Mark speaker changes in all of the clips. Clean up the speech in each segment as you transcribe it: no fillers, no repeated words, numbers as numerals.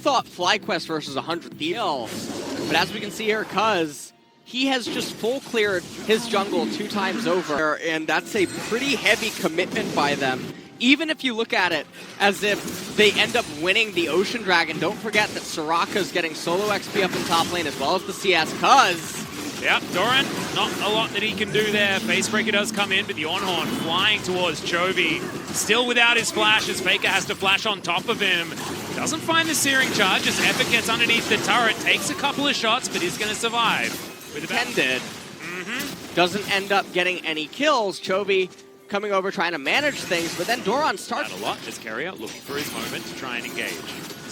Speaker 1: thought FlyQuest versus 100 Thieves, but as we can see here, Cuz, he has just full cleared his jungle 2 times over, and that's a pretty heavy commitment by them. Even if you look at it as if they end up winning the Ocean Dragon, don't forget that Soraka's getting solo XP up in top lane as well as the CS, Cuz.
Speaker 2: Yep, Doran, not a lot that he can do there. Facebreaker does come in, but the Ornhorn flying towards Chovy. Still without his flash, as Faker has to flash on top of him. Doesn't find the Searing Charge as Epic gets underneath the turret, takes a couple of shots, but is going to survive.
Speaker 1: Intended. Doesn't end up getting any kills. Chovy coming over trying to manage things, but then Doran starts.
Speaker 2: A lot as Carrier looking for his moment to try and engage.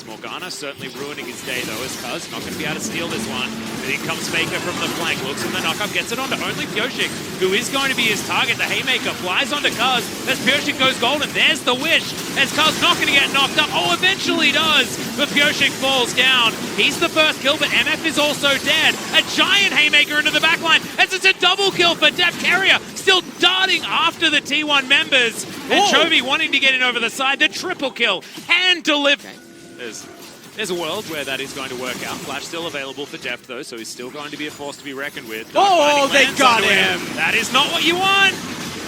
Speaker 2: Morgana certainly ruining his day though, as Cuz not going to be able to steal this one. But in comes Faker from the flank, looks from the knockup, gets it onto only Pyoshik, who is going to be his target. The Haymaker flies onto Cuz as Pyoshik goes golden. There's the wish, as Cuz not going to get knocked up. Oh, eventually does, but Pyoshik falls down. He's the first kill, but MF is also dead. A giant Haymaker into the backline, as it's a double kill for Depth. Carrier still darting after the T1 members. And Chovy wanting to get in over the side. The triple kill, hand delivered. There's a world where that is going to work out. Flash still available for Depth though, so he's still going to be a force to be reckoned with.
Speaker 1: Oh, they got him!
Speaker 2: That is not what you want!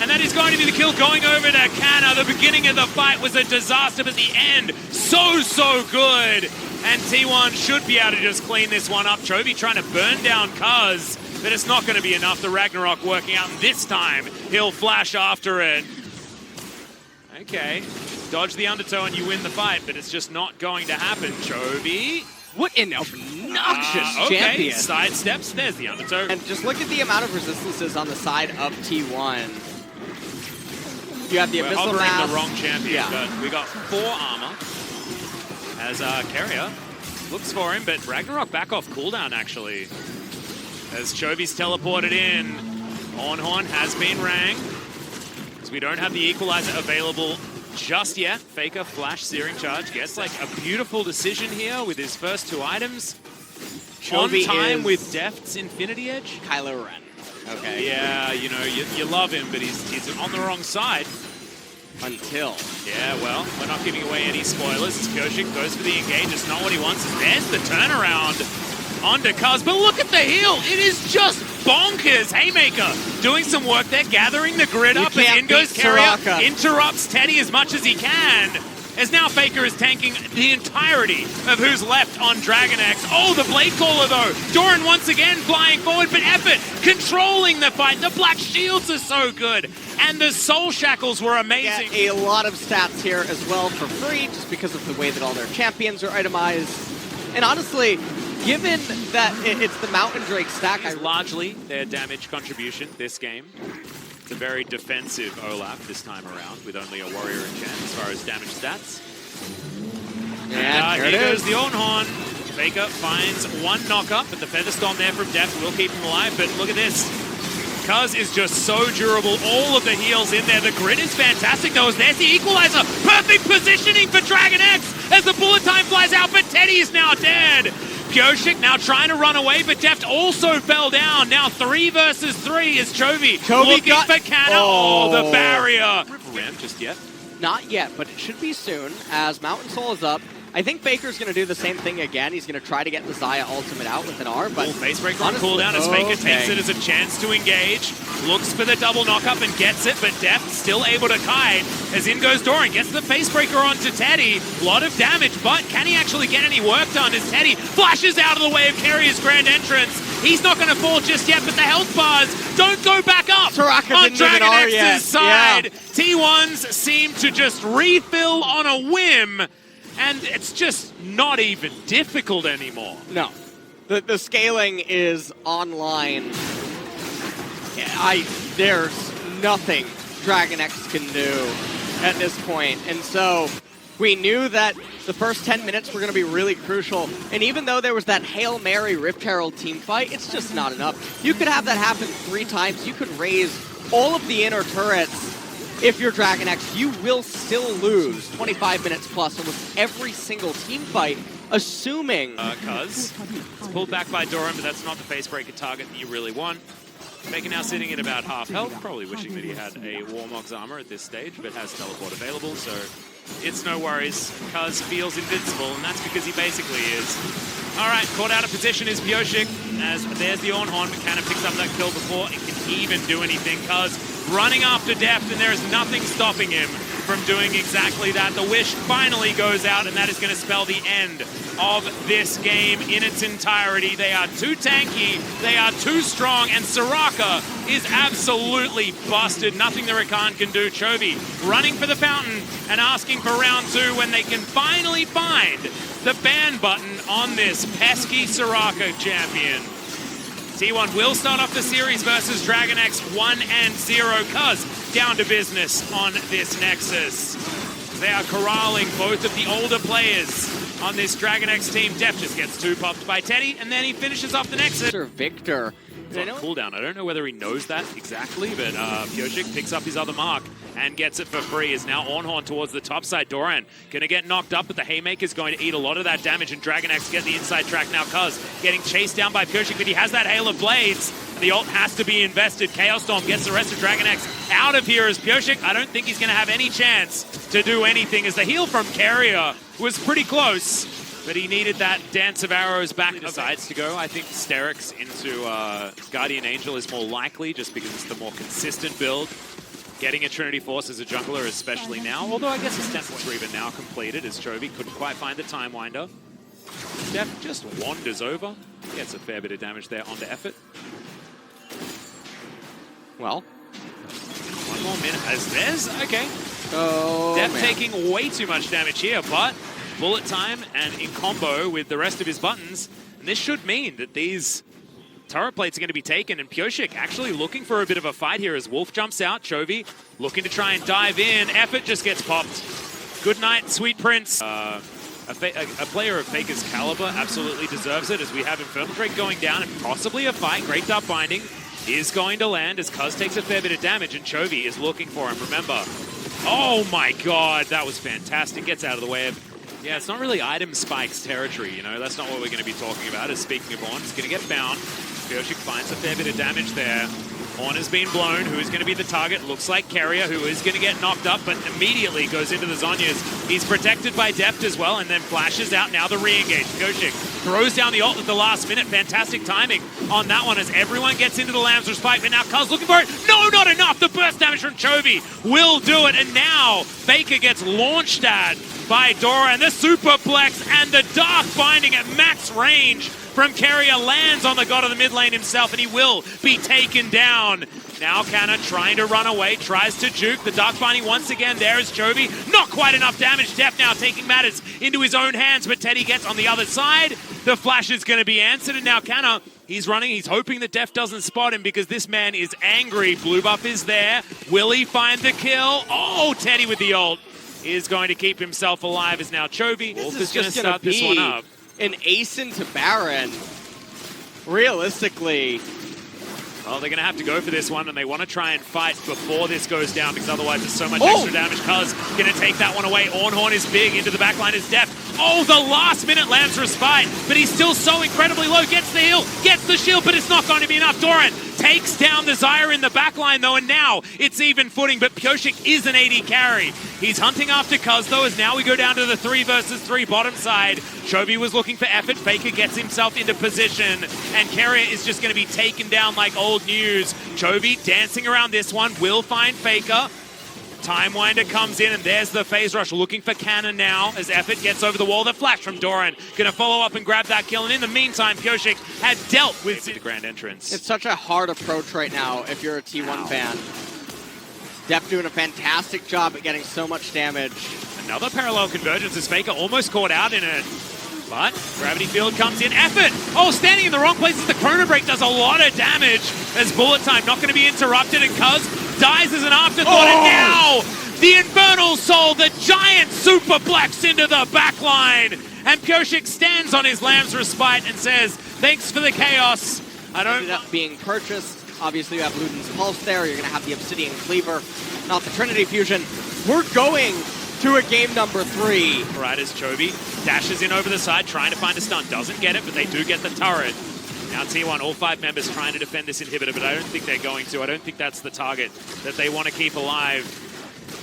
Speaker 2: And that is going to be the kill going over to Canna. The beginning of the fight was a disaster, but the end, so good! And T1 should be able to just clean this one up. Chovy trying to burn down Cuz, but it's not going to be enough. The Ragnarok working out, and this time he'll flash after it. Okay. Dodge the undertow and you win the fight, but it's just not going to happen. Chovy.
Speaker 1: What an obnoxious champion.
Speaker 2: Side steps, there's the undertow.
Speaker 1: And just look at the amount of resistances on the side of T1. You have the Abyssal Mass.
Speaker 2: The wrong champion, but we got 4 armor. As Carrier looks for him, but Ragnarok back off cooldown actually. As Chovy's teleported in. Ornhorn has been ranged. Because we don't have the equalizer available just yet. Faker flash Searing Charge gets like a beautiful decision here with his first 2 items.
Speaker 1: Chovy
Speaker 2: on time with Deft's Infinity Edge.
Speaker 1: Kylo Ren. Okay.
Speaker 2: Yeah, you know, you love him, but he's on the wrong side.
Speaker 1: Until.
Speaker 2: Yeah, well, we're not giving away any spoilers. As Pyoshik goes for the engage, it's not what he wants. There's the turnaround onto Cuz, but look at the heal. It is just bonkers. Haymaker doing some work there, gathering the grid up, and in goes Carrier, interrupts Teddy as much as he can. As now Faker is tanking the entirety of who's left on Dragon X. Oh, the Blade Caller though. Doran once again flying forward, but Effort controlling the fight. The Black Shields are so good. And the Soul Shackles were amazing.
Speaker 1: Get a lot of stats here as well for free, just because of the way that all their champions are itemized. And honestly, given that it's the Mountain Drake stack,
Speaker 2: largely their damage contribution this game. It's a very defensive Olaf this time around, with only a Warrior in Gen as far as damage stats.
Speaker 1: Yeah,
Speaker 2: and here goes the Ornhorn. Faker finds 1 knockup, but the Featherstorm there from Depth will keep him alive. But look at this. Cuz is just so durable. All of the heals in there. The grid is fantastic though, as there's the equalizer. Perfect positioning for Dragon X as the bullet time flies out, but Teddy is now dead. Pyoshik now trying to run away, but Deft also fell down. Now 3 versus 3 is Chovy looking for Canna. Oh, the barrier. Ramp just yet?
Speaker 1: Not yet, but it should be soon, as Mountain Soul is up. I think Faker's going to do the same thing again. He's going to try to get the Xayah ultimate out with an R, but...
Speaker 2: Facebreaker on cooldown as Faker takes it as a chance to engage. Looks for the double knockup and gets it, but Deft still able to kite. As in goes Doran, gets the Facebreaker onto Teddy. A lot of damage, but can he actually get any work done as Teddy flashes out of the way of Carrier's grand entrance? He's not going to fall just yet, but the health bars don't go back up on Dragon X's side. Yeah. T1s seem to just refill on a whim. And it's just not even difficult anymore.
Speaker 1: No. The scaling is online. There's nothing Dragon X can do at this point. And so we knew that the first 10 minutes were going to be really crucial. And even though there was that Hail Mary Rift Herald team fight, it's just not enough. You could have that happen 3 times. You could raise all of the inner turrets. If you're Dragon X, you will still lose 25 minutes plus almost every single team fight, assuming...
Speaker 2: Cuz it's pulled back by Doran, but that's not the Facebreaker target that you really want. Faker now sitting at about half health, probably wishing that he had a Warmock's armor at this stage, but has teleport available, so It's no worries. Cuz feels invincible, and that's because he basically is. All right, caught out of position is Pyoshik, as there's the Ornhorn, but Cannon picks up that kill before it can even do anything. Cuz running after Deft, and there is nothing stopping him from doing exactly that. The wish finally goes out, and that is going to spell the end of this game in its entirety. They are too tanky, they are too strong, and Soraka is absolutely busted. Nothing the Rakan can do. Chovy running for the fountain and asking for round 2 when they can finally find the ban button on this pesky Soraka champion. T1 will start off the series versus Dragon X 1-0, Cuz down to business on this Nexus. They are corralling both of the older players on this Dragon X team. Def just gets 2 popped by Teddy, and then he finishes off the Nexus.
Speaker 1: Victor.
Speaker 2: It's on cooldown. I don't know whether he knows that exactly, but Pyoshik picks up his other mark and gets it for free. Is now Ornhorn towards the top side. Doran going to get knocked up, but the Haymaker's going to eat a lot of that damage, and Dragon X get the inside track now. Cuz getting chased down by Pyoshik, but he has that Hail of Blades. The ult has to be invested. Chaos Storm gets the rest of Dragon X out of here as Pyoshik. I don't think he's going to have any chance to do anything, as the heal from Carrier was pretty close. But he needed that Dance of Arrows back. He decides to go. I think Sterix into Guardian Angel is more likely, just because it's the more consistent build. Getting a Trinity Force as a jungler, especially now. Although I guess his Templets are even now completed, as Chovy couldn't quite find the Time Winder. Def just wanders over. Gets a fair bit of damage there onto Effort.
Speaker 1: Well,
Speaker 2: 1 more minute as there's, okay.
Speaker 1: Oh,
Speaker 2: Def
Speaker 1: man.
Speaker 2: taking way too much damage here, but bullet time and in combo with the rest of his buttons. And this should mean that these turret plates are going to be taken, and Pyoshik actually looking for a bit of a fight here as Wolf jumps out. Chovy looking to try and dive in. Effort just gets popped. Good night, Sweet Prince. A player of Faker's caliber absolutely deserves it, as we have Infernal going down and possibly a fight. Great Dark Binding is going to land as Cuz takes a fair bit of damage, and Chovy is looking for him. Remember, oh my god, that was fantastic. Gets out of the way of... Yeah, it's not really item spikes territory, you know. That's not what we're going to be talking about. As speaking of Ornn, it's going to get bound. Pyoshik finds a fair bit of damage there. Ornn has been blown. Who is going to be the target? Looks like Carrier, who is going to get knocked up, but immediately goes into the Zhonya's. He's protected by Deft as well, and then flashes out. Now the re-engage. Pyoshik throws down the ult at the last minute. Fantastic timing on that one as everyone gets into the Lamb's Respite, but now Cuz looking for it. No, not enough. The burst damage from Chovy will do it, and now Faker gets launched at by Dora, and the Superplex and the Dark Binding at max range from Carrier lands on the god of the mid lane himself, and he will be taken down. Now Canna trying to run away, tries to juke. The Dark Binding once again there is Chovy. Not quite enough damage. Def now taking matters into his own hands, but Teddy gets on the other side. The flash is going to be answered, and now Canna, he's running. He's hoping that Def doesn't spot him because this man is angry. Blue buff is there. Will he find the kill? Oh, Teddy with the ult is going to keep himself alive as now Chovy is going to start this one up.
Speaker 1: An ace into Baron. Realistically,
Speaker 2: well, they're going to have to go for this one, and they want to try and fight before this goes down, because otherwise there's so much extra damage. Cuz going to take that one away. Ornhorn is big. Into the backline is Deft. Oh, the last minute Lamb's Respite, but he's still so incredibly low. Gets the heal, gets the shield, but it's not going to be enough. Doran takes down the Zyra in the backline, though, and now it's even footing, but Pyoshik is an AD carry. He's hunting after Cuz, though, as now we go down to the 3 versus 3 bottom side. Chovy was looking for effort. Faker gets himself into position, and Carrier is just going to be taken down like old news. Chovy dancing around this one, will find Faker. Time Winder comes in, and there's the phase rush. Looking for Cannon now as Effort gets over the wall. The flash from Doran. Going to follow up and grab that kill. And in the meantime, Pyoshik had dealt with the grand entrance.
Speaker 1: It's such a hard approach right now if you're a T1 fan. Def doing a fantastic job at getting so much damage.
Speaker 2: Another parallel convergence as Faker almost caught out in it. But Gravity Field comes in. Effort! Oh, standing in the wrong place as the Chrono Break does a lot of damage as Bullet Time not going to be interrupted, and Cuz dies as an afterthought, and now the Infernal Soul, the giant superplex into the backline, and Pyoshik stands on his Lamb's Respite and says, thanks for the chaos. I don't...
Speaker 1: Ended up being purchased. Obviously you have Luden's Pulse there, you're going to have the Obsidian Cleaver, not the Trinity Fusion. We're going to a game number 3.
Speaker 2: Right as Chovy dashes in over the side, trying to find a stun. Doesn't get it, but they do get the turret. Now T1, all 5 members trying to defend this inhibitor, but I don't think they're going to. I don't think that's the target that they want to keep alive.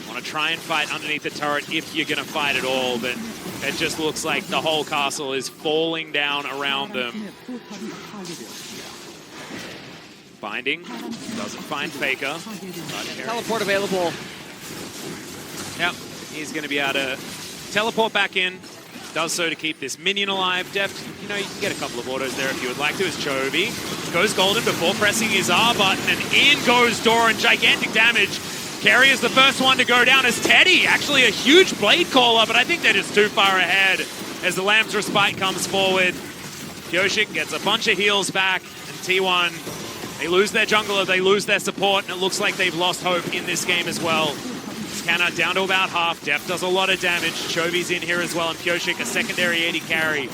Speaker 2: Want Want to try and fight underneath the turret if you're going to fight at all, but it just looks like the whole castle is falling down around them. Binding, doesn't find Faker.
Speaker 1: Teleport available.
Speaker 2: Yep, he's going to be able to teleport back in. Does so to keep this minion alive. Deft, you know, you can get a couple of autos there if you would like to. As Chovy goes golden before pressing his R button, and in goes Doran. Gigantic damage. Carry is the first one to go down as Teddy. Actually a huge blade caller, but I think they're just too far ahead as the Lamb's Respite comes forward. Pioshik gets a bunch of heals back, and T1, they lose their jungler, they lose their support, and it looks like they've lost hope in this game as well. Scanner down to about half. Deft does a lot of damage. Chovy's in here as well, and Pioshik a secondary 80 carry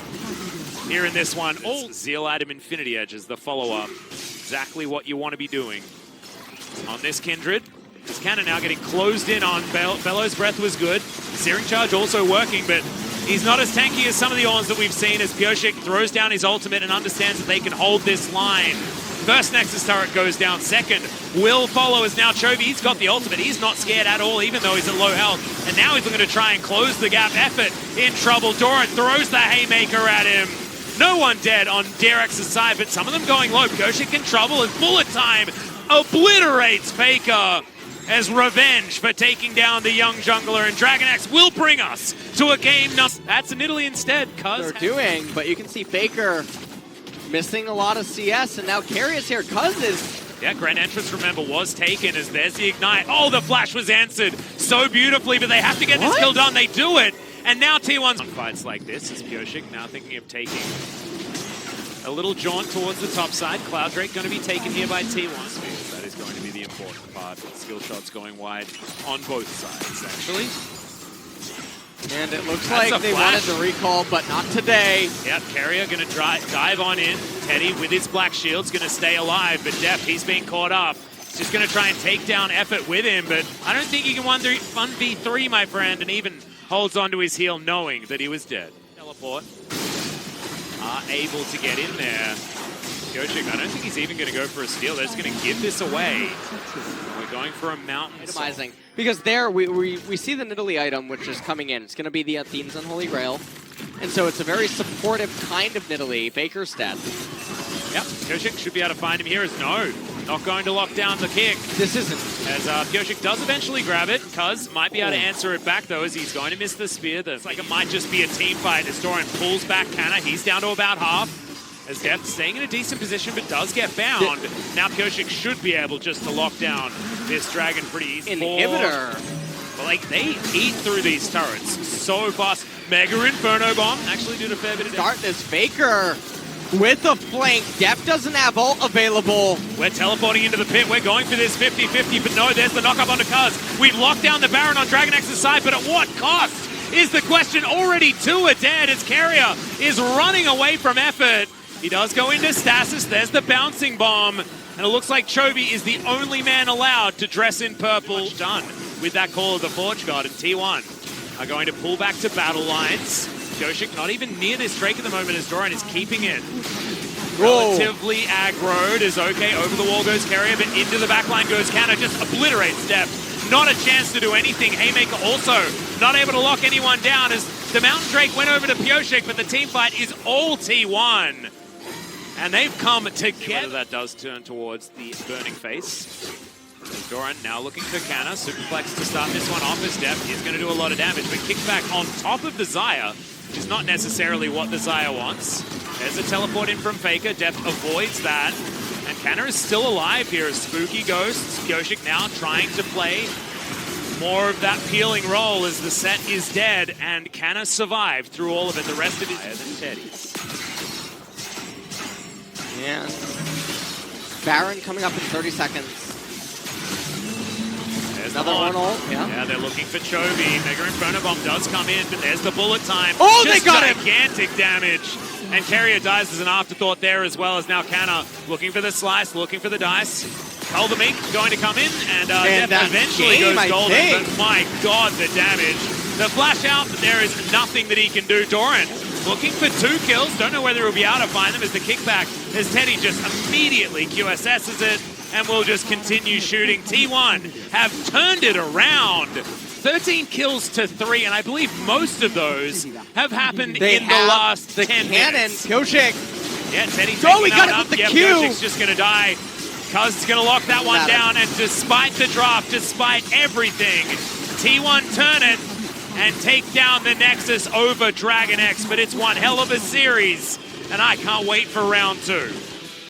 Speaker 2: here in this one. Oh, Zeal item Infinity Edge is the follow-up. Exactly what you want to be doing on this Kindred. This cannon now getting closed in on. Bellow's Breath was good. Searing Charge also working, but he's not as tanky as some of the Orns that we've seen as Pioshik throws down his ultimate and understands that they can hold this line. First Nexus turret goes down. Second will follow as now Chovy. He's got the ultimate. He's not scared at all, even though he's at low health. And now he's looking to try and close the gap. Effort in trouble. Doran throws the haymaker at him. No one dead on DRX's side, but some of them going low. Pioshik in trouble as bullet time obliterates Faker as revenge for taking down the young jungler. And Dragon X will bring us to a game. That's an Italy instead, cuz
Speaker 1: they're doing, but you can see Faker missing a lot of CS, and now Carry is here. Cuz is...
Speaker 2: Yeah, Grand Entrance, remember, was taken as there's the Ignite. Oh, the flash was answered so beautifully, but they have to get this kill done. They do it. And now T1's on fights like this as Pioshik now thinking of taking a little jaunt towards the top side. Cloud Drake going to be taken here by T1. That is going to be the important part. Skill shots going wide on both sides, actually.
Speaker 1: And it looks like they wanted the recall, but not today.
Speaker 2: Yep, Carrier going to dive on in. Teddy with his black shield's going to stay alive, but Deft, he's being caught up. He's just going to try and take down Effort with him, but I don't think he can 1v3, my friend, and even holds onto his heel knowing that he was dead. Teleport are able to get in there. Pioshik, I don't think he's even going to go for a steal. They're just going to give this away. We're going for a mountain.
Speaker 1: Itemizing. Because there, we see the Nidalee item, which is coming in. It's going to be the Athene's Unholy Grail. And so it's a very supportive kind of Nidalee. Faker's dead.
Speaker 2: Yep, Pioshik should be able to find him here as no. Not going to lock down the kick.
Speaker 1: This isn't.
Speaker 2: As Pioshik does eventually grab it. Cuz might be able to answer it back, though, as he's going to miss the spear. It's like it might just be a team fight as Doran pulls back Canna. He's down to about half. As Deft staying in a decent position, but does get found. Now Pioshik should be able just to lock down this dragon pretty easy.
Speaker 1: Inhibitor.
Speaker 2: But like, they eat through these turrets so fast. Mega Inferno Bomb actually did a fair bit of damage.
Speaker 1: Start this Faker with a flank. Deft doesn't have ult available.
Speaker 2: We're teleporting into the pit. We're going for this 50-50, but no, there's the knock-up onto Cuz. We've locked down the Baron on Dragon X's side, but at what cost is the question. Already two are dead as Carrier is running away from Effort. He does go into Stasis. There's the bouncing bomb. And it looks like Chovy is the only man allowed to dress in purple. Done with that call of the Forge God. And T1 are going to pull back to battle lines. Pioshik not even near this Drake at the moment as Doran is keeping it relatively aggroed. As okay, over the wall goes Carrier, but into the back line goes Canna. Just obliterates Deft. Not a chance to do anything. Haymaker also not able to lock anyone down as the Mountain Drake went over to Pioshik, but the team fight is all T1. And they've come together. That does turn towards the burning face. Doran now looking for Canna. Superflex to start this one off as Deft. He's going to do a lot of damage, but kickback on top of the Xayah, which is not necessarily what the Xayah wants. There's a teleport in from Faker. Deft avoids that. And Canna is still alive here as Spooky Ghosts. Pioshik now trying to play more of that peeling role as the set is dead. And Canna survived through all of it. The rest of it higher than Teddy's.
Speaker 1: Yeah. Baron coming up in 30 seconds.
Speaker 2: There's
Speaker 1: another one ult.
Speaker 2: Yeah, they're looking for Chovy. Mega Inferno Bomb does come in, but there's the bullet time.
Speaker 1: Oh,
Speaker 2: just
Speaker 1: they got him!
Speaker 2: Gigantic damage. And Carrier dies as an afterthought there as well as now Canna looking for the slice, looking for the dice. Culver Mink going to come in, and Deft eventually goes golden, but my god, the damage. The flash out, but there is nothing that he can do. Doran looking for 2 kills. Don't know whether he'll be able to find them as the kickback, as Teddy just immediately QSS's it, and will just continue shooting. T1 have turned it around. 13 kills to 3, and I believe most of those have happened
Speaker 1: They
Speaker 2: in the
Speaker 1: have
Speaker 2: last
Speaker 1: the
Speaker 2: 10
Speaker 1: cannon.
Speaker 2: minutes.
Speaker 1: Pyosik.
Speaker 2: Yeah, Teddy
Speaker 1: Oh, he
Speaker 2: taking
Speaker 1: got
Speaker 2: that
Speaker 1: it
Speaker 2: up.
Speaker 1: with the
Speaker 2: Yeah,
Speaker 1: Q.
Speaker 2: Pyosik's just going to die. Cuz is going to lock that one down, and despite the draft, despite everything, T1 turn it and take down the Nexus over Dragon X, but it's one hell of a series, and I can't wait for round 2.